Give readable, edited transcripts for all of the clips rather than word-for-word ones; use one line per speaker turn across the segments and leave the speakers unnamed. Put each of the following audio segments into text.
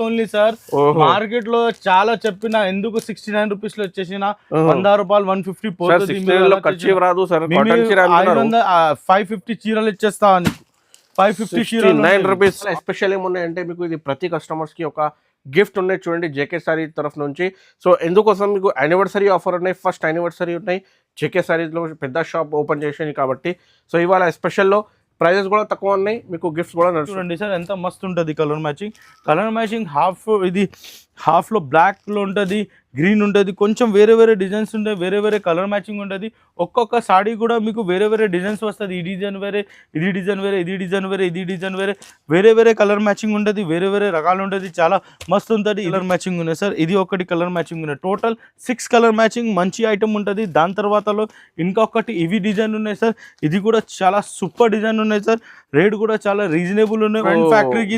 Only sir. Market లో చాలా చెప్పిన ఎందుకు 69 రూపీస్ లో వచ్చేసిన 100 రూపాయలు 150 పోతుంది. 550 చీరలు ఇచ్చేస్తా అని 550
69 రూపీస్. ఎస్పెషల్ ఏమున్నాయంటే మీకు ఇది ప్రతి కస్టమర్స్ కి ఒక గిఫ్ట్ ఉన్నాయి చూడండి జేకే సారీ తరఫు నుంచి. సో ఎందుకోసం మీకు యానివర్సరీ ఆఫర్ ఉన్నాయి, ఫస్ట్ యానివర్సరీ ఉన్నాయి జేకే సారీస్లో, పెద్ద షాప్ ఓపెన్ చేసాయి కాబట్టి. సో ఇవాళ స్పెషల్లో ప్రైజెస్ కూడా తక్కువ ఉన్నాయి, మీకు గిఫ్ట్స్ కూడా
చూడండి సార్ ఎంత మస్తు ఉంటుంది కలర్ మ్యాచింగ్. ఇది హాఫ్లో బ్లాక్లో ఉంటుంది, గ్రీన్ ఉంటుంది, కొంచెం వేరే వేరే డిజైన్స్ ఉంటాయి, వేరే కలర్ మ్యాచింగ్ ఉంటుంది. ఒక్కొక్క సాడీ కూడా మీకు వేరే డిజైన్స్ వస్తుంది. ఈ డిజైన్ వేరే, ఇది డిజైన్ వేరే, ఇది డిజైన్ వేరే, ఇది డిజైన్ వేరే కలర్ మ్యాచింగ్ ఉంటుంది, వేరే రకాలు ఉంటుంది. చాలా మస్తు ఉంటుంది. కలర్ మ్యాచింగ్ ఉన్నాయి సార్. ఇది ఒకటి కలర్ మ్యాచింగ్ ఉన్నాయి. టోటల్ 6 కలర్ మ్యాచింగ్ మంచి ఐటమ్ ఉంటుంది. దాని తర్వాతలో ఇంకొకటి ఇవి డిజైన్ ఉన్నాయి సార్. ఇది కూడా చాలా సూపర్ డిజైన్ ఉన్నాయి సార్. రేట్ కూడా చాలా రీజనబుల్ ఉన్నాయి. ఫ్యాక్టరీకి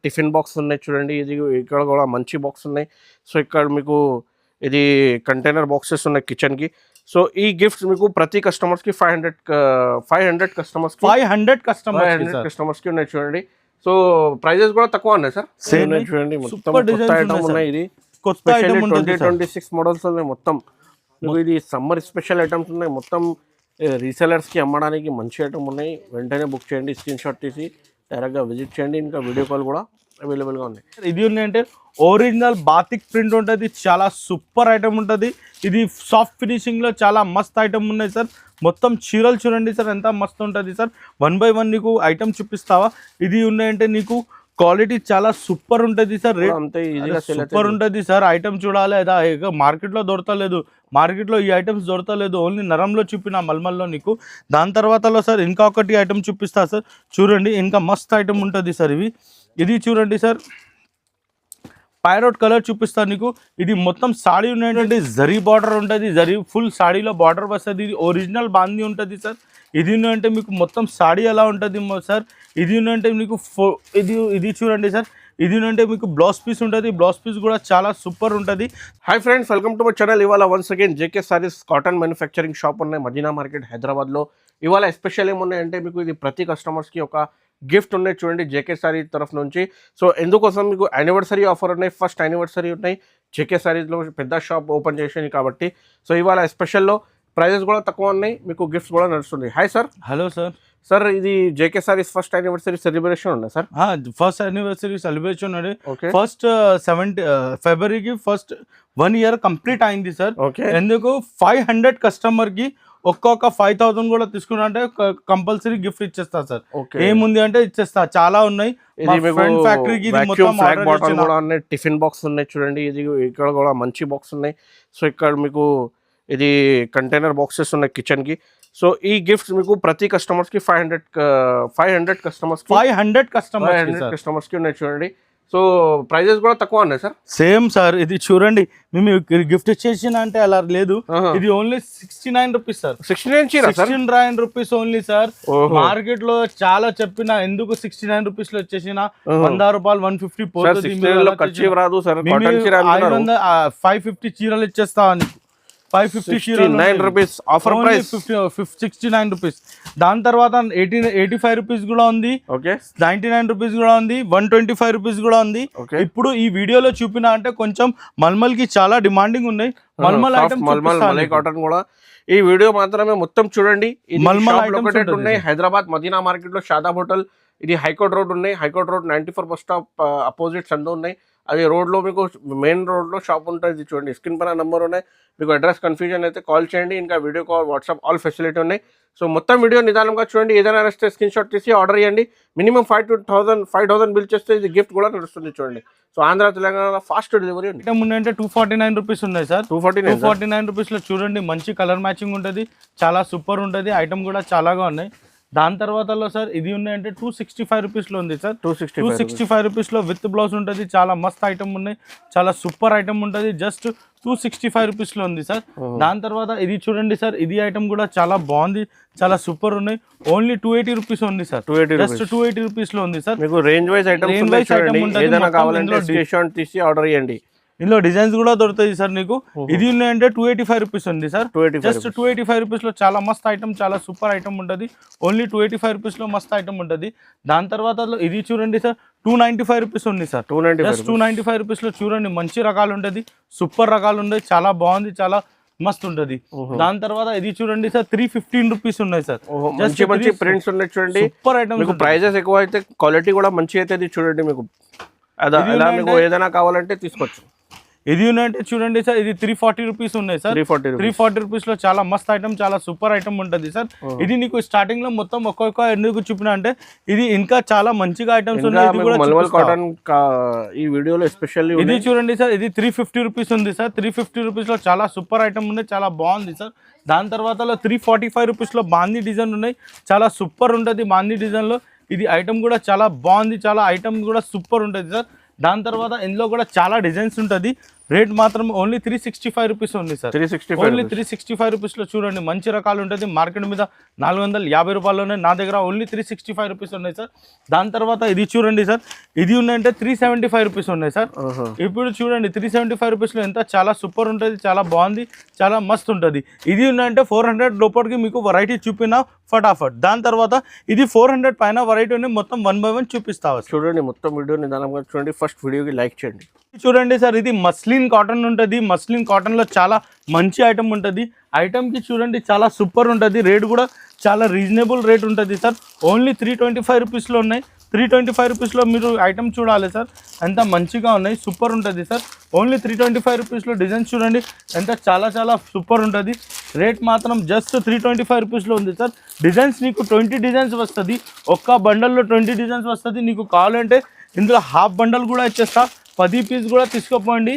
టిఫిన్ బాక్స్ ఉన్నాయి చూడండి. ఇది ఇక్కడ కూడా మంచి బాక్స్ ఉన్నాయి. సో ఇక్కడ మీకు ఇది కంటైనర్ బాక్సెస్ ఉన్నాయి కిచెన్ కి. సో ఈ గిఫ్ట్స్ మీకు ప్రతి కస్టమర్స్ కి 500 కస్టమర్స్ కి ఉన్నాయి చూడండి. సో ప్రైజెస్ కూడా తక్కువ ఉన్నాయి సార్. చూడండి ఉన్నాయి. ఇది కొత్త 2026 మోడల్స్ ఉన్నాయి మొత్తం. ఇది సమ్మర్ స్పెషల్ ఐటమ్స్ ఉన్నాయి మొత్తం. రీసెలర్స్ కి అమ్మడానికి మంచి ఐటమ్ ఉన్నాయి. వెంటనే బుక్ చేయండి, స్క్రీన్ షాట్ తీసి డైరెక్ట్గా విజిట్ చేయండి. ఇంకా వీడియో కాల్ కూడా అవైలబుల్గా ఉన్నాయి.
ఇది ఉన్నాయంటే ఒరిజినల్ బాతిక్ ప్రింట్ ఉంటుంది, చాలా సూపర్ ఐటమ్ ఉంటుంది. ఇది సాఫ్ట్ ఫినిషింగ్లో చాలా మస్త్ ఐటమ్ ఉన్నాయి సార్. మొత్తం చీరలు చూడండి సార్ ఎంత మస్తు ఉంటుంది సార్. 1 by 1 నీకు ఐటమ్ చూపిస్తావా. ఇది ఉన్నాయంటే నీకు క్వాలిటీ చాలా సూపర్ ఉంటుంది సార్. రేట్ అంతే సూపర్ ఉంటుంది సార్. ఐటమ్ చూడాలి అదా మార్కెట్లో దొరకలేదు. మార్కెట్లో ఈ ఐటమ్స్ దొరకలేదు. ఓన్లీ నరంలో చూపిన మల్మల్లో నీకు. దాని తర్వాతలో సార్ ఇంకొకటి ఐటమ్ చూపిస్తా సార్. చూడండి ఇంకా మస్త్ ఐటమ్ ఉంటుంది సార్. ఇది చూడండి సార్, పైరోట్ కలర్ చూపిస్తాను నీకు. ఇది మొత్తం సాడీ ఉన్నటువంటి జరీ బార్డర్ ఉంటుంది. జరీ ఫుల్ సాడీలో బార్డర్ వస్తుంది. ఇది ఒరిజినల్ బాందీ ఉంటుంది సార్. ఇది అంటే మీకు మొత్తం సాడీ ఎలా ఉంటుంది సార్. ఇది అంటే మీకు ఇది చూడండి సార్. ఇది అంటే మీకు బ్లౌజ్ పీస్ ఉంటుంది. బ్లౌజ్ పీస్ కూడా చాలా సూపర్ ఉంటుంది.
Hi friends, welcome to my channel. ఇవాళ once again JK sarees cotton manufacturing shop ఉన్నాయి మదీనా మార్కెట్ హైదరాబాద్లో. ఇవాళ స్పెషల్ ఏమున్నాయంటే మీకు ఇది ప్రతి కస్టమర్స్కి ఒక గిఫ్ట్ ఉన్నాయి చూడండి జేకే సారీ తరఫు నుంచి. సో ఎందుకోసం మీకు యానివర్సరీ ఆఫర్ ఉన్నాయి, ఫస్ట్ యానివర్సరీ ఉన్నాయి జేకే సారీస్లో, పెద్ద షాప్ ఓపెన్ చేసాయి కాబట్టి. సో ఇవాళ స్పెషల్లో ప్రైజెస్ కూడా తక్కువ ఉన్నాయి, మీకు గిఫ్ట్స్ కూడా నడుస్తుంది. Hi sir.
Hello sir.
Sir ఇది JK sarees first anniversary celebration ఉంది సార్.
ఫస్ట్ యానివర్సరీ సెలబ్రేషన్ ఉంది. ఫస్ట్ 7 ఫిబ్రవరికి ఫస్ట్ 1 year కంప్లీట్ అయింది సార్. ఎందుకు 500 కస్టమర్కి ఒక్కొక్క 5000 కూడా తీసుకున్నారంటే కంపల్సరీ గిఫ్ట్ ఇచ్చేస్తా సార్. ఏముంది అంటే ఇచ్చేస్తా, చాలా ఉన్నాయి. ఫ్యాక్టరీకి
టిఫిన్ బాక్స్ ఉన్నాయి చూడండి. ఇది ఇక్కడ కూడా మంచి బాక్స్ ఉన్నాయి. సో ఇక్కడ మీకు ఇది కంటైనర్ బాక్సెస్ ఉన్నాయి కిచెన్ కి. సో ఈ గిఫ్ట్స్ మీకు ప్రతి కస్టమర్స్ కి 500 కస్టమర్స్ కి ఉన్నాయి చూడండి. సో ప్రైజెస్ కూడా తక్కువ ఉన్నాయి సార్.
Same sir. ఇది చూడండి, మేము గిఫ్ట్ ఇచ్చేసిన అంటే అలా లేదు. ఇది only 69 rupees sir. 69 rupees only sir. Market లో చాలా చెప్పిన ఎందుకు 69 రూపీస్ లో వచ్చేసిన 100 రూపాయలు 150 పోతుంది. 550 చీరలు ఇచ్చేస్తా అని 550
రూపీస్ ఆఫర్ ప్రైస్
69 రూపీస్. దాని తర్వాత 85 రూపీస్ కూడా ఉంది, 99 రూపీస్ కూడా ఉంది, 125 రూపీస్ కూడా ఉంది. ఇప్పుడు ఈ వీడియోలో చూపిన అంటే కొంచెం మల్మల్ కి చాలా డిమాండింగ్ ఉన్నాయి. మల్మల్
కాటన్ కూడా ఈ వీడియో మాత్రమే మొత్తం చూడండి. మల్మల్ ఉన్నాయి హైదరాబాద్ మదీనా మార్కెట్ లో షాదాబ్ హోటల్. ఇది హైకోర్ట్ రోడ్ ఉన్నాయి. High court road 94 bus stop opposite సందు ఉన్నాయి. అది రోడ్లో మీకు మెయిన్ రోడ్లో షాప్ ఉంటుంది చూడండి. స్క్రీన్ పైన నెంబర్ ఉన్నాయి. మీకు అడ్రస్ కన్ఫ్యూజన్ అయితే కాల్ చేయండి. ఇంకా video call, WhatsApp all facility ఉన్నాయి. సో మొత్తం వీడియో నిదానంగా చూడండి. ఏదైనా నచ్చితే స్క్రీన్ షాట్ తీసి ఆర్డర్ చేయండి. మినిమం 5,000 బిల్ చేస్తే ఇది గిఫ్ట్ కూడా నడుస్తుంది చూడండి. So Andhra Telangana fast delivery ఉంది.
అంటే 249 రూపీస్ ఉన్నాయి సార్. 249 రూపీస్లో చూడండి మంచి కలర్ మ్యాచింగ్ ఉంటుంది, చాలా సూపర్ ఉంటుంది. ఐటమ్ కూడా చాలాగా ఉన్నాయి. దాని తర్వాతలో సార్ ఇది ఉన్నాయంటే 265 రూపీస్లో ఉంది సార్. 265 రూపీస్లో విత్ బ్లౌజ్ ఉంటుంది. చాలా మస్త్ ఐటమ్ ఉన్నాయి, చాలా సూపర్ ఐటమ్ ఉంటుంది. జస్ట్ 265 రూపీస్లో ఉంది సార్. దాని తర్వాత ఇది చూడండి సార్. ఇది ఐటమ్ కూడా చాలా బాగుంది, చాలా సూపర్ ఉన్నాయి. ఓన్లీ 280 రూపీస్ ఉంది సార్. జస్ట్ 280 రూపీస్లో ఉంది సార్.
మీకు రేంజ్ వైజ్ ఐటమ్ తీసి ఆర్డర్ చేయండి.
ఇందులో డిజైన్స్ కూడా దొరుకుతాయి సార్ నీకు. ఇది ఉన్నాయంటే 285 రూపీస్ ఉంది సార్. జస్ట్ 285 రూపీస్లో చాలా మస్త్ ఐటమ్, చాలా సూపర్ ఐటమ్ ఉంటుంది. ఓన్లీ 285 రూపీస్లో మస్త్ ఐటమ్ ఉంటుంది. దాని తర్వాత ఇది చూడండి సార్ 295 రూపీస్ ఉంది సార్. జస్ట్ 295 రూపీస్లో చూడండి మంచి రకాలు ఉంటుంది, సూపర్ రకాలు ఉన్నాయి, చాలా బాగుంది, చాలా మస్త్ ఉంటుంది. దాని తర్వాత ఇది చూడండి సార్ 315 రూపీస్ ఉన్నాయి సార్.
మంచి ప్రింట్స్ ఉన్నాయి చూడండి, సూపర్ ఐటమ్. మీకు ప్రైజెస్ ఎక్కువ అయితే క్వాలిటీ కూడా మంచి అయితే చూడండి. మీకు అలా మీకు ఏదైనా కావాలంటే తీసుకోవచ్చు.
ఇది ఉన్నాయంటే చూడండి సార్ ఇది 340 రూపీస్ ఉన్నాయి సార్. 340 రూపీస్లో చాలా మస్త్ ఐటమ్, చాలా సూపర్ ఐటమ్ ఉంటుంది సార్. ఇది నీకు స్టార్టింగ్ లో మొత్తం ఒక్కొక్క ఎందుకు చూపినా అంటే ఇది ఇంకా చాలా మంచిగా ఐటమ్స్ ఉన్నాయి. ఈ వీడియోలో ఎస్పెషల్లీ ఇది చూడండి సార్ ఇది 350 రూపీస్ ఉంది సార్. 350 రూపీస్లో చాలా సూపర్ ఐటమ్ ఉంది, చాలా బాగుంది సార్. దాని తర్వాత 345 రూపీస్లో బాందీ డిజైన్ ఉన్నాయి, చాలా సూపర్ ఉంటుంది బాందీ డిజైన్లో. ఇది ఐటమ్ కూడా చాలా బాగుంది, చాలా ఐటమ్ కూడా సూపర్ ఉంటుంది సార్. దాని తర్వాత ఇందులో కూడా చాలా డిజైన్స్ ఉంటుంది. రేట్ మాత్రం ఓన్లీ 365 రూపీస్ ఉంది సార్. ఓన్లీ 365 రూపీస్లో చూడండి మంచి రకాలు ఉంటుంది. మార్కెట్ మీద 450 రూపాయల్లోనే, నా దగ్గర ఓన్లీ 365 రూపీస్ ఉన్నాయి సార్. దాని తర్వాత ఇది చూడండి సార్ ఇది ఉన్నాయంటే 375 రూపీస్ ఉన్నాయి సార్. ఇప్పుడు చూడండి 375 రూపీస్లో ఎంత చాలా సూపర్ ఉంటుంది, చాలా బాగుంది, చాలా మస్త్ ఉంటుంది. ఇది ఉన్నాయంటే 400 లోపలికి మీకు వెరైటీ చూపినా ఫటాఫట్. దాని తర్వాత ఇది 400 పైన వెరైటీని మొత్తం 1 by 1 చూపిస్తావు చూడండి. మొత్తం వీడియో నిదానంగా చూడండి, ఫస్ట్ వీడియోకి లైక్ చేయండి. చూడండి సార్ ఇది మస్లిన్ కాటన్ ఉంటుంది. మస్లిన్ కాటన్లో చాలా మంచి ఐటమ్ ఉంటుంది. ఐటమ్కి చూడండి చాలా సూపర్ ఉంటుంది. రేట్ కూడా చాలా రీజనబుల్ రేట్ ఉంటుంది సార్. ఓన్లీ 325 రూపీస్లో ఉన్నాయి. 325 రూపీస్లో మీరు ఐటమ్ చూడాలి సార్, ఎంత మంచిగా ఉన్నాయి, సూపర్ ఉంటుంది సార్. ఓన్లీ 325 రూపీస్లో డిజైన్స్ చూడండి ఎంత చాలా చాలా సూపర్ ఉంటుంది. రేట్ మాత్రం జస్ట్ 325 రూపీస్లో ఉంది సార్. డిజైన్స్ నీకు 20 డిజైన్స్ వస్తుంది, ఒక్క బండల్లో 20 డిజైన్స్ వస్తుంది. నీకు కావాలంటే ఇందులో హాఫ్ బండల్ కూడా ఇచ్చేస్తా, 10 పీస్ కూడా తీసుకోపోండి.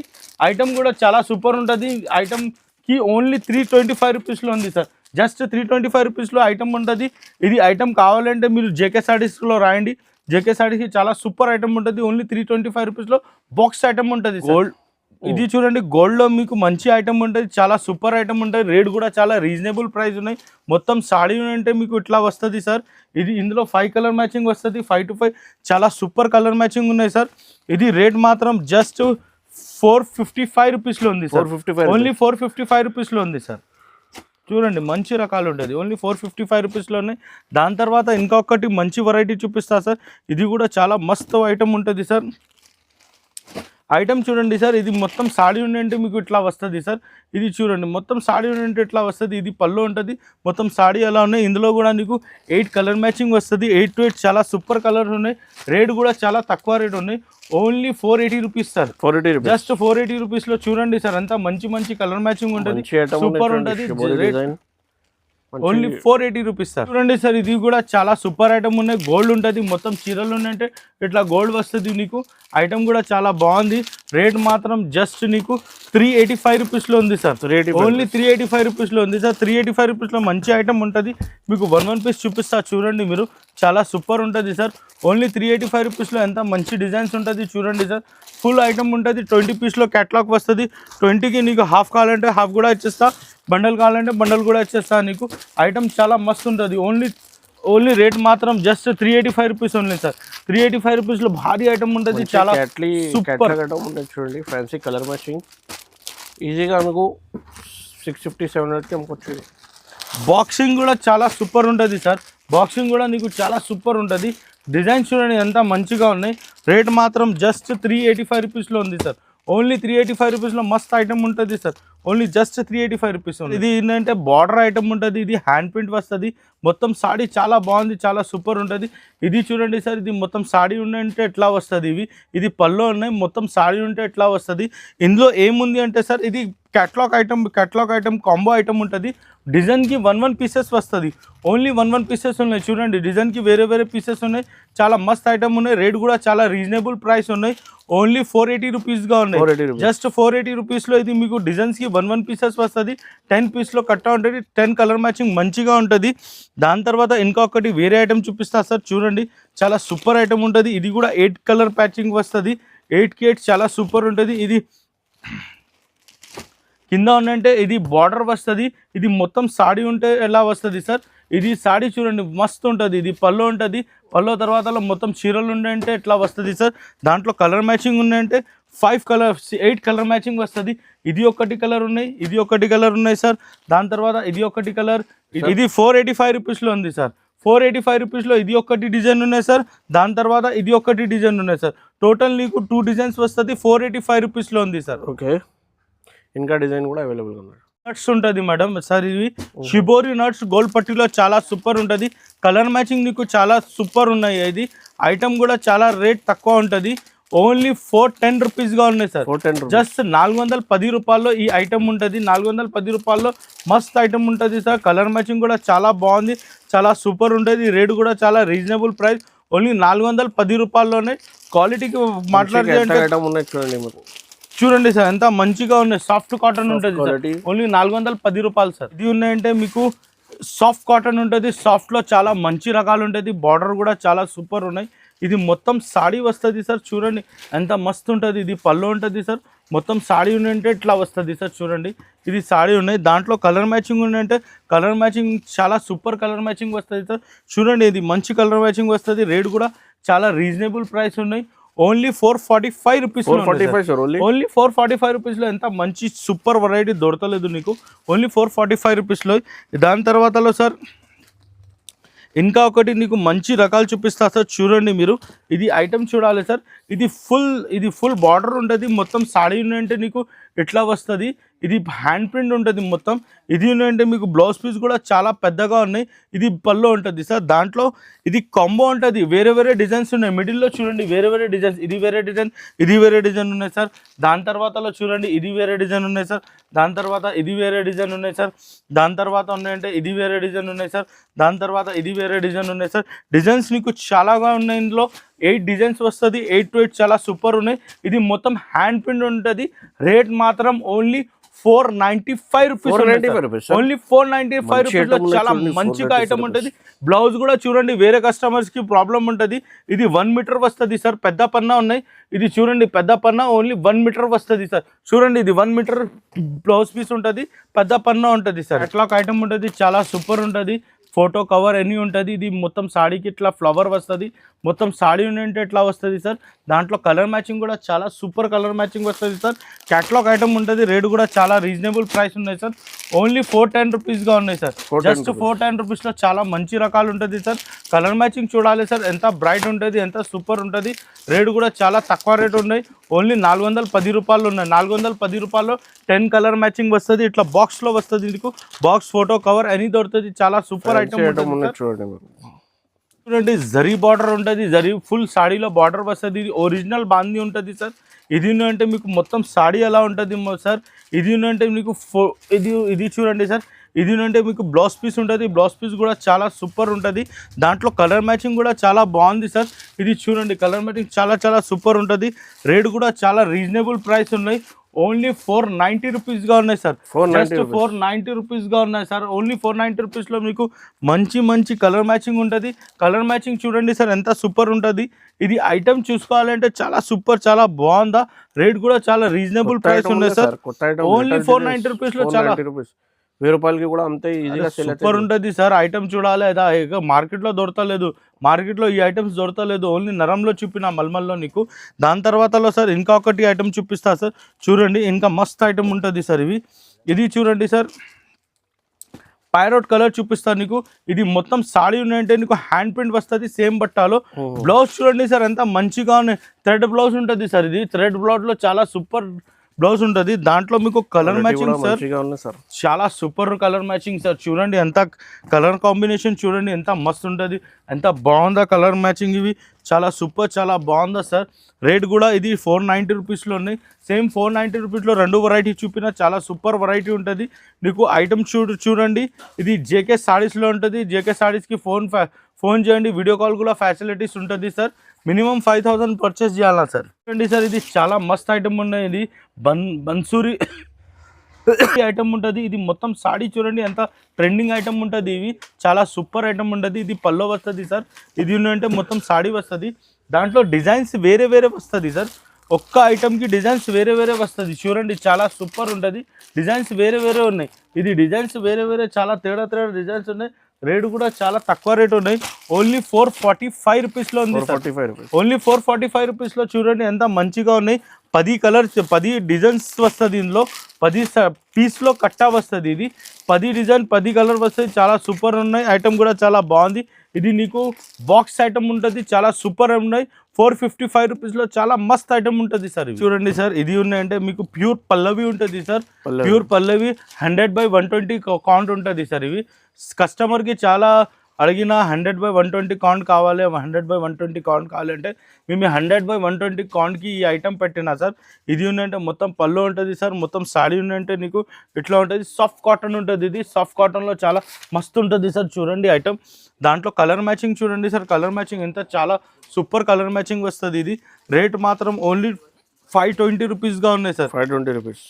ఐటమ్ కూడా చాలా సూపర్ ఉంటుంది. ఐటమ్కి ఓన్లీ 325 రూపీస్లో ఉంది సార్. జస్ట్ 325 రూపీస్లో ఐటమ్ ఉంటుంది. ఇది ఐటమ్ కావాలంటే మీరు జేకే సారీస్లో రాయండి. జేకే సారీస్కి చాలా సూపర్ ఐటమ్ ఉంటుంది. ఓన్లీ 325 రూపీస్లో బాక్స్ ఐటమ్ ఉంటుంది. గోల్డ్ ఇది చూడండి గోల్డ్లో మీకు మంచి ఐటమ్ ఉంటుంది, చాలా సూపర్ ఐటమ్ ఉంటుంది. రేట్ కూడా చాలా రీజనబుల్ ప్రైస్ ఉన్నాయి. మొత్తం సాడీ అంటే మీకు ఇట్లా వస్తుంది సార్. ఇది ఇందులో 5 కలర్ మ్యాచింగ్ వస్తుంది, 5 to 5 చాలా సూపర్ కలర్ మ్యాచింగ్ ఉన్నాయి సార్. ఇది రేట్ మాత్రం జస్ట్ 455 రూపీస్లో ఉంది సార్. ఓన్లీ 455 రూపీస్లో ఉంది సార్. చూడండి మంచి రకాలు ఉంటుంది, ఓన్లీ 455 రూపీస్లో ఉన్నాయి. దాని తర్వాత ఇంకొకటి మంచి వెరైటీ చూపిస్తా సార్. ఇది కూడా చాలా మస్తు ఐటమ్ ఉంటుంది సార్. ఐటమ్ చూడండి సార్ ఇది మొత్తం సాడీ ఉండే మీకు ఇట్లా వస్తుంది సార్. ఇది చూడండి మొత్తం సాడీ ఉండే ఇట్లా వస్తుంది. ఇది పళ్ళు ఉంటుంది, మొత్తం సాడీ ఎలా ఉన్నాయి. ఇందులో కూడా నీకు 8 కలర్ మ్యాచింగ్ వస్తుంది. 8 to 8 చాలా సూపర్ కలర్స్ ఉన్నాయి. రేట్ కూడా చాలా తక్కువ రేట్ ఉన్నాయి. Only 480 rupees sir. 480 rupees, just 480 రూపీస్లో చూడండి సార్ అంతా మంచి మంచి కలర్ మ్యాచింగ్ ఉంటుంది, సూపర్ ఉంటుంది. Only 480 rupees sir. చూడండి సార్ ఇది కూడా చాలా సూపర్ ఐటమ్ ఉన్నాయి. గోల్డ్ ఉంటుంది, మొత్తం చీరలు ఉన్నాయంటే ఇట్లా గోల్డ్ వస్తుంది నీకు. ఐటమ్ కూడా చాలా బాగుంది. రేట్ మాత్రం జస్ట్ నీకు 385 రూపీస్లో ఉంది సార్. ఓన్లీ 385 రూపీస్లో ఉంది సార్. 385 రూపీస్లో మంచి ఐటమ్ ఉంటుంది. మీకు 1 పీస్ చూపిస్తా చూడండి మీరు, చాలా సూపర్ ఉంటుంది సార్. ఓన్లీ 385 రూపీస్లో ఎంత మంచి డిజైన్స్ ఉంటుంది చూడండి సార్. ఫుల్ ఐటమ్ ఉంటుంది. 20 పీస్లో క్యాటలాగ్ వస్తుంది. 20కి నీకు హాఫ్ కావాలంటే హాఫ్ కూడా ఇచ్చేస్తా, బండల్ కావాలంటే బండల్ కూడా ఇచ్చేస్తా నీకు. ఐటమ్ చాలా మస్తు ఉంటుంది. ఓన్లీ రేట్ మాత్రం జస్ట్ 385 రూపీస్ ఓన్లీ సార్. 385 రూపీస్లో భారీ ఐటమ్ ఉంటుంది, చాలా సూపర్ ఐటమ్ ఉంటుంది చూడండి. ఫ్యాన్సీ కలర్ మ్యాచింగ్ ఈజీగా మీకు 650-700కి అమ్ముకోవచ్చు. బాక్సింగ్ కూడా చాలా సూపర్ ఉంటుంది సార్. బాక్సింగ్ కూడా నీకు చాలా సూపర్ ఉంటుంది. డిజైన్స్ చూడండి ఎంత మంచిగా ఉన్నాయి. రేట్ మాత్రం జస్ట్ 385 రూపీస్లో ఉంది సార్. ఓన్లీ 385 రూపీస్లో మస్త్ ఐటమ్ ఉంటుంది సార్. Only just 385 rupees. ఇది ఏంటంటే బార్డర్ ఐటమ్ ఉంటుంది, ఇది హ్యాండ్ ప్రింట్ వస్తుంది. మొత్తం సాడీ చాలా బాగుంది, చాలా సూపర్ ఉంటుంది. ఇది చూడండి సార్ ఇది మొత్తం సాడీ ఉంటే ఎట్లా వస్తుంది. ఇది పళ్ళు ఉన్నాయి, మొత్తం సాడీ ఉంటే ఎట్లా వస్తుంది. ఇందులో ఏముంది అంటే సార్ ఇది క్యాటలాగ్ ఐటమ్ కాంబో ఐటమ్ ఉంటుంది. డిజైన్కి 1 పీసెస్ వస్తుంది. ఓన్లీ 1 పీసెస్ ఉన్నాయి చూడండి. డిజైన్కి వేరే పీసెస్ ఉన్నాయి, చాలా మస్త్ ఐటమ్ ఉన్నాయి. రేట్ కూడా చాలా రీజనబుల్ ప్రైస్ ఉన్నాయి. ఓన్లీ 480 రూపీస్గా ఉన్నాయి. జస్ట్ 480 రూపీస్లో ఇది మీకు డిజైన్స్కి 1 పీసెస్ వస్తుంది. 10 పీస్లో కట్టా ఉంటుంది. 10 కలర్ మ్యాచింగ్ మంచిగా ఉంటుంది. దాని తర్వాత ఇంకొకటి వేరే ఐటమ్ చూపిస్తా సార్. చూడండి చాలా సూపర్ ఐటమ్ ఉంటుంది. ఇది కూడా 8 కలర్ ప్యాచింగ్ వస్తుంది. 8కి 8 చాలా సూపర్ ఉంటుంది. ఇది కింద ఉన్నంటే ఇది బార్డర్ వస్తుంది. ఇది మొత్తం సాడీ ఉంటే ఎలా వస్తుంది సార్. ఇది సాడీ చూడండి మస్తు ఉంటుంది. ఇది పళ్ళు ఉంటుంది. పళ్ళు తర్వాత మొత్తం చీరలు ఉన్నాయంటే ఎట్లా వస్తుంది సార్. దాంట్లో కలర్ మ్యాచింగ్ ఉన్నాయంటే 8 కలర్ మ్యాచింగ్ వస్తుంది. ఇది ఒకటి కలర్ ఉన్నాయి, ఇది ఒకటి కలర్ ఉన్నాయి సార్. దాని తర్వాత ఇది ఒకటి కలర్, ఇది 485 రూపీస్లో ఉంది సార్. 485 రూపీస్లో ఇది ఒకటి డిజైన్ ఉన్నాయి సార్. దాని తర్వాత ఇది ఒకటి డిజైన్ ఉన్నాయి సార్. టోటల్ నీకు 2 డిజైన్స్ వస్తుంది. 485 రూపీస్లో ఉంది సార్.
ఓకే, ఇంకా డిజైన్ కూడా అవైలబుల్గా ఉన్నాయి.
నట్స్ ఉంటుంది మేడం సార్. ఇవి షిబోరి నట్స్ గోల్డ్ పట్టీలో చాలా సూపర్ ఉంటుంది. కలర్ మ్యాచింగ్ నీకు చాలా సూపర్ ఉన్నాయి. ఇది ఐటమ్ కూడా చాలా రేట్ తక్కువ ఉంటుంది. ఓన్లీ 410 రూపీస్గా ఉన్నాయి సార్. జస్ట్ 410 రూపాయల్లో ఈ ఐటమ్ ఉంటుంది. 410 రూపాయల్లో మస్త్ ఐటమ్ ఉంటుంది సార్. కలర్ మ్యాచింగ్ కూడా చాలా బాగుంది, చాలా సూపర్ ఉంటుంది. రేట్ కూడా చాలా రీజనబుల్ ప్రైస్. ఓన్లీ 410 రూపాయల్లోనే. క్వాలిటీకి మాట్లాడితే చూడండి సార్ ఎంత మంచిగా ఉన్నాయి. సాఫ్ట్ కాటన్ ఉంటుంది సార్. ఓన్లీ 410 రూపాయలు సార్. ఇది ఉన్నాయంటే మీకు సాఫ్ట్ కాటన్ ఉంటుంది. సాఫ్ట్లో చాలా మంచి రకాలు ఉంటుంది. బార్డర్ కూడా చాలా సూపర్ ఉన్నాయి. ఇది మొత్తం సాడీ వస్తుంది సార్. చూడండి ఎంత మస్తు ఉంటుంది. ఇది పళ్ళు ఉంటుంది సార్. మొత్తం సాడీ ఉందంటే ఇట్లా వస్తుంది సార్. చూడండి ఇది సాడీ ఉన్నాయి. దాంట్లో కలర్ మ్యాచింగ్ ఉందంటే కలర్ మ్యాచింగ్ చాలా సూపర్ కలర్ మ్యాచింగ్ వస్తుంది సార్. చూడండి ఇది మంచి కలర్ మ్యాచింగ్ వస్తుంది. రేట్ కూడా చాలా రీజనబుల్ ప్రైస్ ఉన్నాయి. Only 445 rupees. ఓన్లీ 445 రూపీస్లో ఎంత మంచి సూపర్ వెరైటీ దొరకలేదు నీకు. ఓన్లీ 445 రూపీస్లో. దాని తర్వాతలో సార్ ఇంకా ఒకటి నీకు మంచి రకాలు చూపిస్తా సార్. చూడండి మీరు ఇది ఐటమ్ చూడాలి సార్. ఇది ఫుల్ బార్డర్ ఉంటుంది. మొత్తం సాడీ ఉందంటే నీకు ఎట్లా వస్తుంది. ఇది హ్యాండ్ ప్రింట్ ఉంటుంది మొత్తం. ఇది ఉందంటే మీకు బ్లౌజ్ పీస్ కూడా చాలా పెద్దగా ఉన్నాయి. ఇది పళ్ళు ఉంటుంది సార్. దాంట్లో ఇది కాంబో ఉంటుంది. వేరే వేరే డిజైన్స్ ఉన్నాయి. మిడిల్లో చూడండి వేరే వేరే డిజైన్స్. ఇది వేరే డిజైన్, ఇది వేరే డిజైన్ ఉన్నాయి సార్. దాని తర్వాతలో చూడండి ఇది వేరే డిజైన్ ఉన్నాయి సార్. దాని తర్వాత ఇది వేరే డిజైన్ ఉన్నాయి సార్. దాని తర్వాత ఉన్నాయంటే ఇది వేరే డిజైన్ ఉన్నాయి సార్. దాని తర్వాత ఇది వేరే డిజైన్ ఉన్నాయి సార్. డిజైన్స్ నీకు చాలాగా ఉన్నాయి. ఇందులో 8 డిజైన్స్ వస్తుంది. 8 to 8 చాలా సూపర్ ఉన్నాయి. ఇది మొత్తం హ్యాండ్ ప్రింట్ ఉంటుంది. రేట్ మాత్రం ఓన్లీ 495 రూపీస్. ఓన్లీ 495 రూపీస్లో చాలా మంచిగా ఐటమ్ ఉంటుంది. బ్లౌజ్ కూడా చూడండి వేరే కస్టమర్స్కి ప్రాబ్లం ఉంటుంది. ఇది 1 మీటర్ వస్తుంది సార్. పెద్ద పన్నా ఉన్నాయి. ఇది చూడండి పెద్ద పన్నా ఓన్లీ 1 మీటర్ వస్తుంది సార్. చూడండి ఇది 1 మీటర్ బ్లౌజ్ పీస్ ఉంటుంది. పెద్ద పన్నా ఉంటుంది సార్. అట్లా ఐటమ్ ఉంటుంది. చాలా సూపర్ ఉంటుంది. ఫోటో కవర్ అన్నీ ఉంటుంది. ఇది మొత్తం సాడీకి ఇట్లా ఫ్లవర్ వస్తుంది. మొత్తం సాడీ ఉంటే ఎట్లా వస్తుంది సార్. దాంట్లో కలర్ మ్యాచింగ్ కూడా చాలా సూపర్ కలర్ మ్యాచింగ్ వస్తుంది సార్. క్యాటలాగ్ ఐటమ్ ఉంటుంది. రేట్ కూడా చాలా రీజనబుల్ ప్రైస్ ఉన్నాయి సార్. ఓన్లీ 410 రూపీస్గా ఉన్నాయి సార్. జస్ట్ 410 రూపీస్లో చాలా మంచి రకాలు ఉంటుంది సార్. కలర్ మ్యాచింగ్ చూడాలి సార్. ఎంత బ్రైట్ ఉంటుంది, ఎంత సూపర్ ఉంటుంది. రేట్ కూడా చాలా తక్కువ రేట్ ఉన్నాయి. ఓన్లీ 410 రూపాయలు ఉన్నాయి. 410 రూపాయల్లో 10 కలర్ మ్యాచింగ్ వస్తుంది. ఇట్లా బాక్స్లో వస్తుంది. మీకు బాక్స్ ఫోటో కవర్ అని దొరుకుతుంది. చాలా సూపర్ ఐటమ్ చూడండి. జరీ బార్డర్ ఉంటుంది. జరీ ఫుల్ సాడీలో బార్డర్ వస్తుంది. ఇది ఒరిజినల్ బాందీ ఉంటుంది సార్. ఇది అంటే మీకు మొత్తం సాడీ ఎలా ఉంటుంది సార్. ఇది అంటే మీకు ఇది చూడండి సార్. ఇది అంటే మీకు బ్లౌజ్ పీస్ ఉంటుంది. బ్లౌజ్ పీస్ కూడా చాలా సూపర్ ఉంటుంది. దాంట్లో కలర్ మ్యాచింగ్ కూడా చాలా బాగుంది సార్. ఇది చూడండి కలర్ మ్యాచింగ్ చాలా చాలా సూపర్ ఉంటుంది. రేట్ కూడా చాలా రీజనబుల్ ప్రైస్ ఉన్నాయి. ఓన్లీ 490 రూపీస్గా ఉన్నాయి సార్. జస్ట్ 490 రూపీస్గా ఉన్నాయి సార్. ఓన్లీ 490 రూపీస్లో మీకు మంచి కలర్ మ్యాచింగ్ ఉంటుంది. కలర్ మ్యాచింగ్ చూడండి సార్ ఎంత సూపర్ ఉంటుంది. ఇది ఐటమ్ చూసుకోవాలంటే చాలా సూపర్, చాలా బాగుందా. రేట్ కూడా చాలా రీజనబుల్ ప్రైస్ ఉన్నాయి సార్. ఓన్లీ 490 రూపీస్లో చాలా
1000 రూపాయలకి కూడా అంతే ఈజీగా
సూపర్ ఉంటుంది సార్. ఐటమ్ చూడాలి. అదా మార్కెట్లో దొరకలేదు. మార్కెట్లో ఈ ఐటమ్స్ దొరకలేదు. ఓన్లీ నరంలో చూపిన మల్మల్లో నీకు. దాని తర్వాతలో సార్ ఇంకొకటి ఐటమ్ చూపిస్తా సార్. చూడండి ఇంకా మస్త్ ఐటమ్ ఉంటుంది సార్. ఇది చూడండి సార్. పైరోట్ కలర్ చూపిస్తాను నీకు. ఇది మొత్తం సాడీ ఉన్నాయంటే నీకు హ్యాండ్ ప్రింట్ వస్తుంది సేమ్ బట్టాలో. బ్లౌజ్ చూడండి సార్ ఎంత మంచిగా ఉన్నాయి. థ్రెడ్ బ్లౌజ్ ఉంటుంది సార్. ఇది థ్రెడ్ బ్లౌజ్లో చాలా సూపర్ బ్లౌజ్ ఉంటుంది. దాంట్లో మీకు కలర్ మ్యాచింగ్ సార్ చాలా సూపర్ కలర్ మ్యాచింగ్ సార్. చూడండి ఎంత కలర్ కాంబినేషన్ చూడండి ఎంత మస్తు ఉంటుంది. ఎంత బాగుందా కలర్ మ్యాచింగ్. ఇవి చాలా సూపర్, చాలా బాగుందా సార్. రేట్ కూడా ఇది 490 రూపీస్లో ఉన్నాయి. సేమ్ 490 రూపీస్లో 2 వెరైటీ చూపిన చాలా సూపర్ వెరైటీ ఉంటుంది. నీకు ఐటమ్ చూడండి. ఇది జేకే సారీస్లో ఉంటుంది. జేకే సారీస్కి ఫోన్ చేయండి. వీడియో కాల్ కూడా ఫెసిలిటీస్ ఉంటుంది సార్. మినిమం 5000 పర్చేస్ చేయాలా సార్. చూడండి సార్ ఇది చాలా మస్త్ ఐటమ్ ఉన్నాయి. ఇది బన్సూరి ఐటమ్ ఉంటుంది. ఇది మొత్తం సాడీ చూడండి ఎంత ట్రెండింగ్ ఐటమ్ ఉంటుంది. ఇవి చాలా సూపర్ ఐటమ్ ఉంటుంది. ఇది పల్లో వస్తుంది సార్. ఇది అంటే మొత్తం సాడీ వస్తుంది. దాంట్లో డిజైన్స్ వేరే వేరే వస్తుంది సార్. ఒక్క ఐటమ్కి డిజైన్స్ వేరే వేరే వస్తుంది. చూడండి చాలా సూపర్ ఉంటుంది. డిజైన్స్ వేరే వేరే ఉన్నాయి. ఇది డిజైన్స్ వేరే వేరే చాలా తేడా డిజైన్స్ ఉన్నాయి. రేట్ కూడా చాలా తక్కువ రేట్ ఉన్నాయి. ఓన్లీ 445 రూపీస్లో ఉంది. ఓన్లీ 445 రూపీస్లో చూడండి ఎంత మంచిగా ఉన్నాయి. 10 కలర్స్ 10 డిజైన్స్ వస్తుంది ఇందులో 10 పీస్లో కట్టా వస్తుంది ఇది 10 డిజైన్ 10 కలర్ వస్తుంది చాలా సూపర్ ఉన్నాయి ఐటమ్ కూడా చాలా బాగుంది ఇది నీకు బాక్స్ ఐటమ్ ఉంటుంది చాలా సూపర్ ఉన్నాయి 455 రూపీస్లో చాలా మస్త్ ఐటమ్ ఉంటుంది సార్ చూడండి సార్ ఇది ఉన్నాయంటే మీకు ప్యూర్ పల్లవి ఉంటుంది సార్ ప్యూర్ పల్లవి 100/120 కౌంట్ ఉంటుంది సార్ ఇవి కస్టమర్కి చాలా అడిగిన 100/120 కౌంట్ కావాలి 100/120 కౌంట్ కావాలంటే మేము 100/120 కౌంట్కి ఈ ఐటమ్ పెట్టినా సార్ ఇది ఉందంటే మొత్తం పళ్ళు ఉంటుంది సార్ మొత్తం సాడీ ఉందంటే నీకు ఇట్లా ఉంటుంది సాఫ్ట్ కాటన్ ఉంటుంది ఇది సాఫ్ట్ కాటన్లో చాలా మస్తు ఉంటుంది సార్ చూడండి ఐటమ్ దాంట్లో కలర్ మ్యాచింగ్ చూడండి సార్ కలర్ మ్యాచింగ్ ఎంత చాలా సూపర్ కలర్ మ్యాచింగ్ వస్తుంది ఇది రేట్ మాత్రం ఓన్లీ 520 రూపీస్గా ఉన్నాయి సార్
520 రూపీస్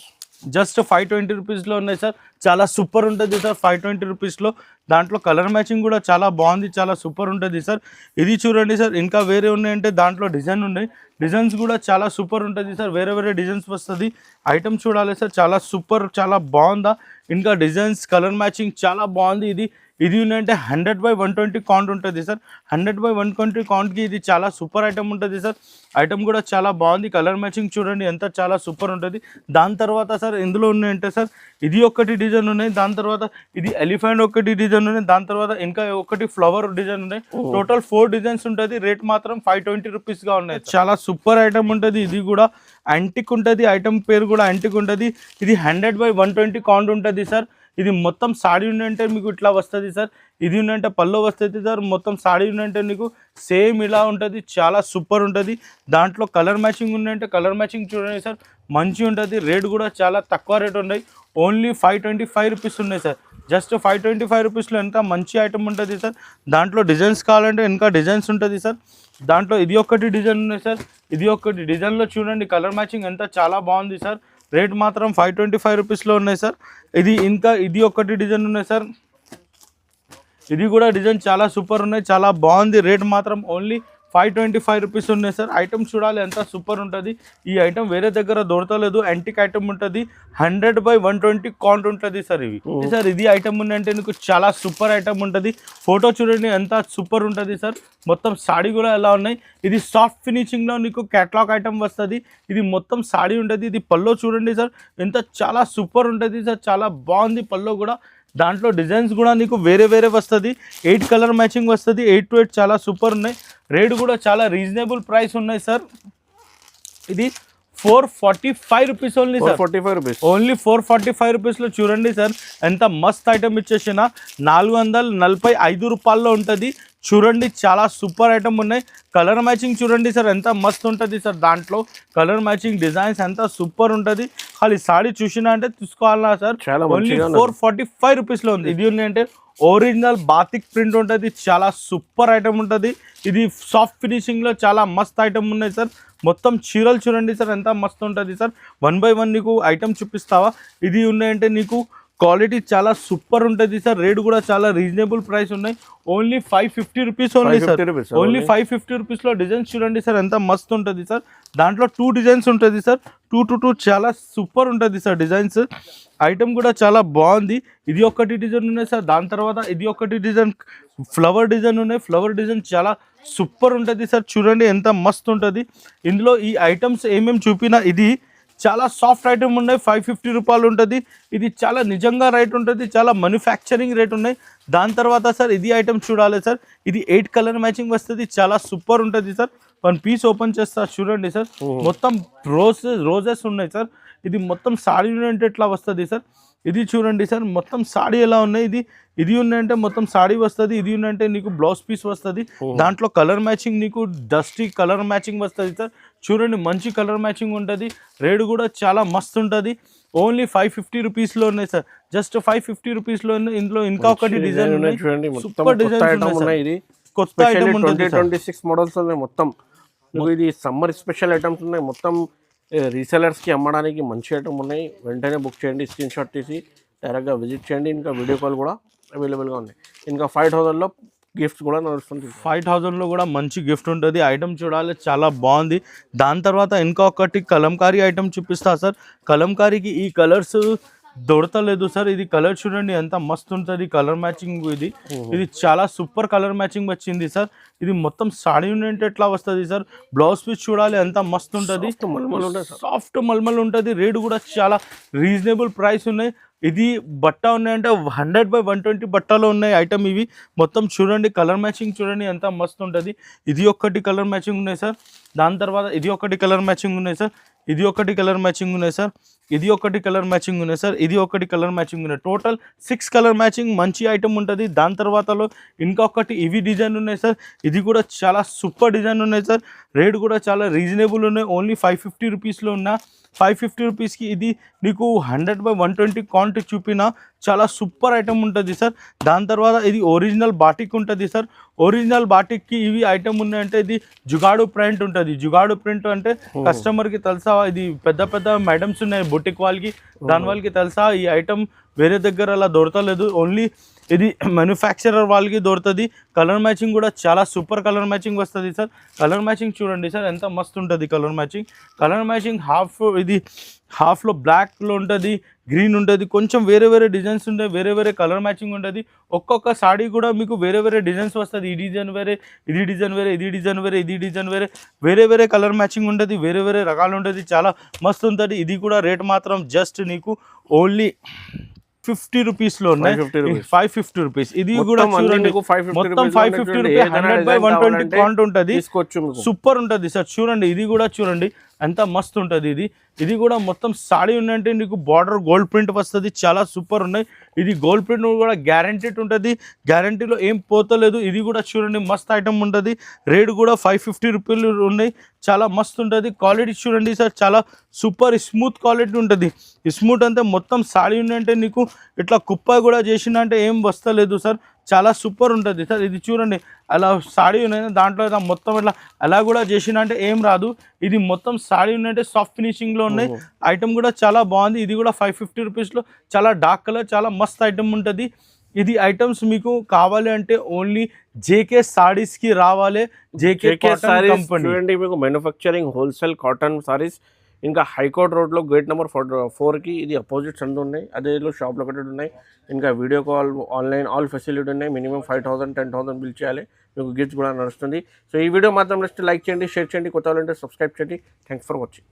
జస్ట్ 520 రూపీస్లో ఉన్నాయి సార్ చాలా సూపర్ ఉంటుంది సార్ 520 రూపీస్లో దాంట్లో కలర్ మ్యాచింగ్ కూడా చాలా బాగుంది చాలా సూపర్ ఉంటుంది సార్ ఇది చూడండి సార్ ఇంకా వేరే ఉన్నాయంటే దాంట్లో డిజైన్ ఉన్నాయి డిజైన్స్ కూడా చాలా సూపర్ ఉంటుంది సార్ వేరే వేరే డిజైన్స్ వస్తుంది ఐటమ్ చూడాలి సార్ చాలా సూపర్ చాలా బాగుందా ఇంకా డిజైన్స్ కలర్ మ్యాచింగ్ చాలా బాగుంది ఇది ఉందంటే 100/120 కౌంట్ ఉంటుంది సార్ 100/120 కౌంట్కి ఇది చాలా సూపర్ ఐటమ్ ఉంటుంది సార్ ఐటమ్ కూడా చాలా బాగుంది కలర్ మ్యాచింగ్ చూడండి ఎంత చాలా సూపర్ ఉంటుంది దాని తర్వాత సార్ ఇందులో ఉన్నాయంటే సార్ ఇది ఒకటి డిజైన్ ఉన్నాయి దాని తర్వాత ఇది ఎలిఫెంట్ ఒకటి డిజైన్ ఉన్నాయి దాని తర్వాత ఇంకా ఒకటి ఫ్లవర్ డిజైన్ ఉన్నాయి టోటల్ 4 డిజైన్స్ ఉంటుంది రేట్ మాత్రం 520 రూపీస్గా ఉన్నాయి చాలా సూపర్ ఐటమ్ ఉంటుంది ఇది కూడా యాంటిక్ ఉంటుంది ఐటమ్ పేరు కూడా యాంటిక్ ఉంటుంది ఇది 100/120 కౌంట్ ఉంటుంది సార్ ఇది మొత్తం సాడీ ఉందంటే మీకు ఇట్లా వస్తుంది సార్ ఇది ఉందంటే పళ్ళు వస్తుంది సార్ మొత్తం సాడీ ఉందంటే నీకు సేమ్ ఇలా ఉంటుంది చాలా సూపర్ ఉంటుంది దాంట్లో కలర్ మ్యాచింగ్ ఉందంటే కలర్ మ్యాచింగ్ చూడండి సార్ మంచి ఉంటుంది రేట్ కూడా చాలా తక్కువ రేట్ ఉన్నాయి ఓన్లీ 525 రూపీస్ ఉన్నాయి సార్ జస్ట్ 525 రూపీస్లో ఎంత మంచి ఐటమ్ ఉంటుంది సార్ దాంట్లో డిజైన్స్ కావాలంటే ఇంకా డిజైన్స్ ఉంటుంది సార్ దాంట్లో ఇది ఒకటి డిజైన్ ఉన్నాయి సార్ ఇది ఒకటి డిజైన్లో చూడండి కలర్ మ్యాచింగ్ ఎంత చాలా బాగుంది సార్ రేట్ మాత్రం 525 రూపీస్లో ఉన్నాయి సార్ ఇది ఒకటి డిజైన్ ఉన్నాయి సార్ ఇది కూడా డిజైన్ చాలా సూపర్ ఉన్నాయి చాలా బాగుంది రేట్ మాత్రం ఓన్లీ 525 రూపీస్ ఉన్నాయి సార్ ఐటమ్ చూడాలి ఎంత సూపర్ ఉంటుంది ఈ ఐటమ్ వేరే దగ్గర దొరకలేదు యాంటిక్ ఐటమ్ ఉంటుంది 100/120 కౌంట్ ఉంటుంది సార్ ఇవి సార్ ఇది ఐటమ్ ఉందంటే నీకు చాలా సూపర్ ఐటమ్ ఉంటుంది ఫోటో చూడండి ఎంత సూపర్ ఉంటుంది సార్ మొత్తం సాడీ కూడా ఎలా ఉన్నాయి ఇది సాఫ్ట్ ఫినిషింగ్లో నీకు క్యాటలాగ్ ఐటమ్ వస్తుంది ఇది మొత్తం సాడీ ఉంటుంది ఇది పల్లో చూడండి సార్ ఎంత చాలా సూపర్ ఉంటుంది సార్ చాలా బాగుంది పల్లో కూడా దాంట్లో డిజైన్స్ కూడా నీకు వేరే వేరే వస్తుంది 8 కలర్ మ్యాచింగ్ వస్తుంది 8 to 8 చాలా సూపర్ ఉన్నాయి రేట్ కూడా చాలా రీజనబుల్ ప్రైస్ ఉన్నాయి సార్ ఇది 445 rupees only sir
445 rupees
only 445 రూపీస్లో చూడండి సార్ ఎంత మస్త్ ఐటమ్ ఇచ్చేసిన 445 రూపాయల్లో ఉంటుంది చూడండి చాలా సూపర్ ఐటమ్ ఉన్నాయి కలర్ మ్యాచింగ్ చూడండి సార్ ఎంత మస్త్ ఉంటుంది సార్ దాంట్లో కలర్ మ్యాచింగ్ డిజైన్స్ ఎంత సూపర్ ఉంటుంది ఖాళీ సాడీ చూసినా అంటే తీసుకోవాలా సార్ ఓన్లీ 445 రూపీస్లో ఉంది ఇది ఉంది అంటే ఒరిజినల్ బాతిక్ ప్రింట్ ఉంటుంది చాలా సూపర్ ఐటమ్ ఉంటుంది ఇది సాఫ్ట్ ఫినిషింగ్లో చాలా మస్త్ ఐటమ్ ఉన్నాయి సార్ మొత్తం చీరలు చూడండి సార్ ఎంత మస్తు ఉంటుంది సార్ 1 by 1 నీకు ఐటమ్ చూపిస్తావా ఇది ఉన్నాయంటే నీకు క్వాలిటీ చాలా సూపర్ ఉంటుంది సార్ రేట్ కూడా చాలా రీజనబుల్ ప్రైస్ ఉన్నాయి only 550 rupees only sir only 550 రూపీస్లో డిజైన్స్ చూడండి సార్ ఎంత మస్తు ఉంటుంది సార్ దాంట్లో 2 డిజైన్స్ ఉంటుంది సార్ 2 to 2 చాలా సూపర్ ఉంటుంది సార్ డిజైన్స్ ఐటమ్ కూడా చాలా బాగుంది ఇది ఒకటి డిజైన్ ఉన్నాయి సార్ దాని తర్వాత ఇది ఒకటి డిజైన్ ఫ్లవర్ డిజైన్ ఉన్నాయి ఫ్లవర్ డిజైన్ చాలా సూపర్ ఉంటుంది సార్ చూడండి ఎంత మస్తు ఉంటుంది ఇందులో ఈ ఐటమ్స్ ఏమేమి చూపినా ఇది చాలా సాఫ్ట్ ఐటమ్ ఉన్నాయి 550 రూపాయలు ఉంటుంది ఇది చాలా నిజంగా రేట్ ఉంటుంది చాలా మ్యానుఫ్యాక్చరింగ్ రేట్ ఉన్నాయి దాని తర్వాత సార్ ఇది ఐటమ్ చూడాలి సార్ ఇది 8 కలర్ మ్యాచింగ్ వస్తుంది చాలా సూపర్ ఉంటుంది సార్ 1 పీస్ ఓపెన్ చేస్తా చూడండి సార్ మొత్తం రోజెస్ ఉన్నాయి సార్ ఇది మొత్తం సాడీ అంటే ఎట్లా వస్తుంది సార్ ఇది చూడండి సార్ మొత్తం సాడీ ఎలా ఉన్నాయి ఇది ఉందంటే మొత్తం సాడీ వస్తుంది ఇది ఉందంటే నీకు బ్లౌజ్ పీస్ వస్తుంది దాంట్లో కలర్ మ్యాచింగ్ నీకు డస్టీ కలర్ మ్యాచింగ్ వస్తుంది సార్ చూడండి మంచి కలర్ మ్యాచింగ్ ఉంటుంది రేట్ కూడా చాలా మస్తు ఉంటుంది ఓన్లీ 550 రూపీస్లో ఉన్నాయి సార్ జస్ట్ 550 రూపీస్లో ఇందులో ఇంకా ఒకటి డిజైన్ ఉన్నాయి
చూడండి
సూపర్ డిజైన్ ఉన్నాయి
ఇది
కొత్త ఐటమ్ ఉంటుంది
2026 మోడల్స్ ఉన్నాయి మొత్తం ఇది సమ్మర్ స్పెషల్ ఐటమ్స్ ఉన్నాయి మొత్తం రీసెలర్స్కి అమ్మడానికి మంచి ఐటమ్ ఉన్నాయి వెంటనే బుక్ చేయండి స్క్రీన్ షాట్ తీసి డైరెక్ట్గా విజిట్ చేయండి ఇంకా వీడియో కాల్ కూడా అవైలబుల్గా ఉన్నాయి ఇంకా 5000లో గిఫ్ట్స్ కూడా నడుస్తుంది
5000లో కూడా మంచి గిఫ్ట్ ఉంటుంది ఐటమ్ చూడాలి చాలా బాగుంది దాని తర్వాత ఇంకా ఒకటి కలంకారీ ఐటమ్ చూపిస్తా సార్ కలంకారీకి ఈ కలర్స్ దొరకలేదు సార్. ఇది కలర్ చూడండి ఎంత మస్తు ఉంటుంది, కలర్ మ్యాచింగ్ ఇది చాలా సూపర్ కలర్ మ్యాచింగ్ వచ్చింది సార్. ఇది మొత్తం సాడీ ఉంటే ఎట్లా వస్తుంది సార్. బ్లౌజ్ పీస్ చూడాలి ఎంత మస్తు ఉంటుంది, సాఫ్ట్ మల్మల్ ఉంటుంది. రేట్ కూడా చాలా రీజనబుల్ ప్రైస్ ఉన్నాయి. ఇది బట్ట ఉన్నాయంటే 100/120 బట్టలో ఉన్నాయి ఐటమ్ ఇవి. మొత్తం చూడండి కలర్ మ్యాచింగ్ చూడండి ఎంత మస్తు ఉంటుంది. ఇది ఒక్కటి కలర్ మ్యాచింగ్ ఉన్నాయి సార్. దాని తర్వాత ఇది ఒకటి కలర్ మ్యాచింగ్ ఉన్నాయి సార్. ఇది ఒకటి కలర్ మ్యాచింగ్ ఉన్నాయి సార్. ఇది ఒకటి కలర్ మ్యాచింగ్ ఉన్నాయి సార్. ఇది ఒకటి కలర్ మ్యాచింగ్ ఉన్నాయి. టోటల్ 6 కలర్ మ్యాచింగ్ మంచి ఐటమ్ ఉంటుంది. దాని తర్వాతలో ఇంకొకటి ఇవి డిజైన్ ఉన్నాయి సార్. ఇది కూడా చాలా సూపర్ డిజైన్ ఉన్నాయి సార్. రేట్ కూడా చాలా రీజనబుల్ ఉన్నాయి. ఓన్లీ 550 రూపీస్లో ఉన్న 550 రూపీస్కి ఇది నీకు 100/120 కాంట్ చూపిన చాలా సూపర్ ఐటమ్ ఉంటుంది సార్. దాని తర్వాత ఇది ఒరిజినల్ బాటిక్ ఉంటుంది సార్. ఒరిజినల్ బాటిక్కి ఇవి ఐటమ్ ఉన్నాయంటే ఇది జుగాడు ప్రింట్ ఉంటుంది. జుగాడు ప్రింట్ అంటే కస్టమర్కి తెలుసా, ఇది పెద్ద పెద్ద మేడమ్స్ ఉన్నాయి బొటిక్ వాళ్ళకి, దాని వాళ్ళకి తెలుసా ఈ ఐటమ్ వేరే దగ్గర అలా దొరకలేదు. ఓన్లీ ఇది మ్యానుఫ్యాక్చరర్ వాళ్ళకి దొరుకుతుంది. కలర్ మ్యాచింగ్ కూడా చాలా సూపర్ కలర్ మ్యాచింగ్ వస్తుంది సార్. కలర్ మ్యాచింగ్ చూడండి సార్ ఎంత మస్తు ఉంటుంది కలర్ మ్యాచింగ్. కలర్ మ్యాచింగ్ ఇది హాఫ్లో బ్లాక్లో ఉంటుంది, గ్రీన్ ఉంటుంది, కొంచెం వేరే వేరే డిజైన్స్ ఉంటాయి, వేరే వేరే కలర్ మ్యాచింగ్ ఉంటుంది. ఒక్కొక్క సాడీ కూడా మీకు వేరే వేరే డిజైన్స్ వస్తుంది. ఈ డిజైన్ వేరే, ఇది డిజైన్ వేరే, ఇది డిజైన్ వేరే, ఇది డిజైన్ వేరే, వేరే వేరే కలర్ మ్యాచింగ్ ఉంటుంది, వేరే వేరే రకాలు ఉంటుంది, చాలా మస్తు ఉంటుంది. ఇది కూడా రేట్ మాత్రం జస్ట్ నీకు ఓన్లీ 50 రూపీస్లో ఉన్నాయి. 550 రూపీస్. ఇది కూడా చూడండి మొత్తం 550 రూపీస్ 100/120 కాంట్ ఉంటుంది. సూపర్ ఉంటుంది సార్. చూడండి ఇది కూడా చూడండి ఎంత మస్తు ఉంటుంది. ఇది కూడా మొత్తం సాడీ ఉందంటే నీకు బార్డర్ గోల్డ్ ప్రింట్ వస్తుంది, చాలా సూపర్ ఉన్నాయి. ఇది గోల్డ్ ప్రింట్ కూడా గ్యారంటీడ్ ఉంటుంది, గ్యారంటీలో ఏం పోతలేదు. ఇది కూడా చూడండి మస్త్ ఐటమ్ ఉంటుంది. రేట్ కూడా 550 రూపీలు ఉన్నాయి, చాలా మస్తు ఉంటుంది. క్వాలిటీ చూడండి సార్, చాలా సూపర్ స్మూత్ క్వాలిటీ ఉంటుంది. స్మూత్ అంటే మొత్తం సాడీ ఉందంటే నీకు ఇట్లా కుప్ప కూడా చేసిన అంటే ఏం వస్తలేదు సార్, చాలా సూపర్ ఉంటుంది సార్. ఇది చూడండి అలా సాడీ ఉన్నాయి, దాంట్లో మొత్తం ఇట్లా అలా కూడా చేసిన అంటే ఏం రాదు. ఇది మొత్తం సాడీ ఉన్నట్టే సాఫ్ట్ ఫినిషింగ్లో ఉన్నాయి. ఐటమ్ కూడా చాలా బాగుంది. ఇది కూడా 550 రూపీస్లో చాలా డార్క్ కలర్, చాలా మస్త్ ఐటమ్ ఉంటుంది. ఇది ఐటమ్స్ మీకు కావాలి అంటే ఓన్లీ జేకే సారీస్కి రావాలి. జేకే సారీస్ కంపెనీ
చూడండి, మీకు మ్యానుఫ్యాక్చరింగ్ హోల్సేల్ కాటన్ సారీస్. ఇంకా హైకోర్ట్ రోడ్లో గేట్ నెంబర్ 4కి ఇది అపోజిట్ సందు ఉన్నాయి. అదే షాప్ లొకేటెడ్ ఉన్నాయి. ఇంకా video call, online all facility ఉన్నాయి. మినిమం 5,000 10,000 బిల్ చేయాలి, మీకు గిఫ్ట్స్ కూడా నడుస్తుంది. సో ఈ వీడియో మాత్రం నచ్చితే లైక్ చేయండి, షేర్ చేయండి, కొత్త వాళ్ళంటే సబ్స్క్రైబ్ చేయండి. Thanks for watching.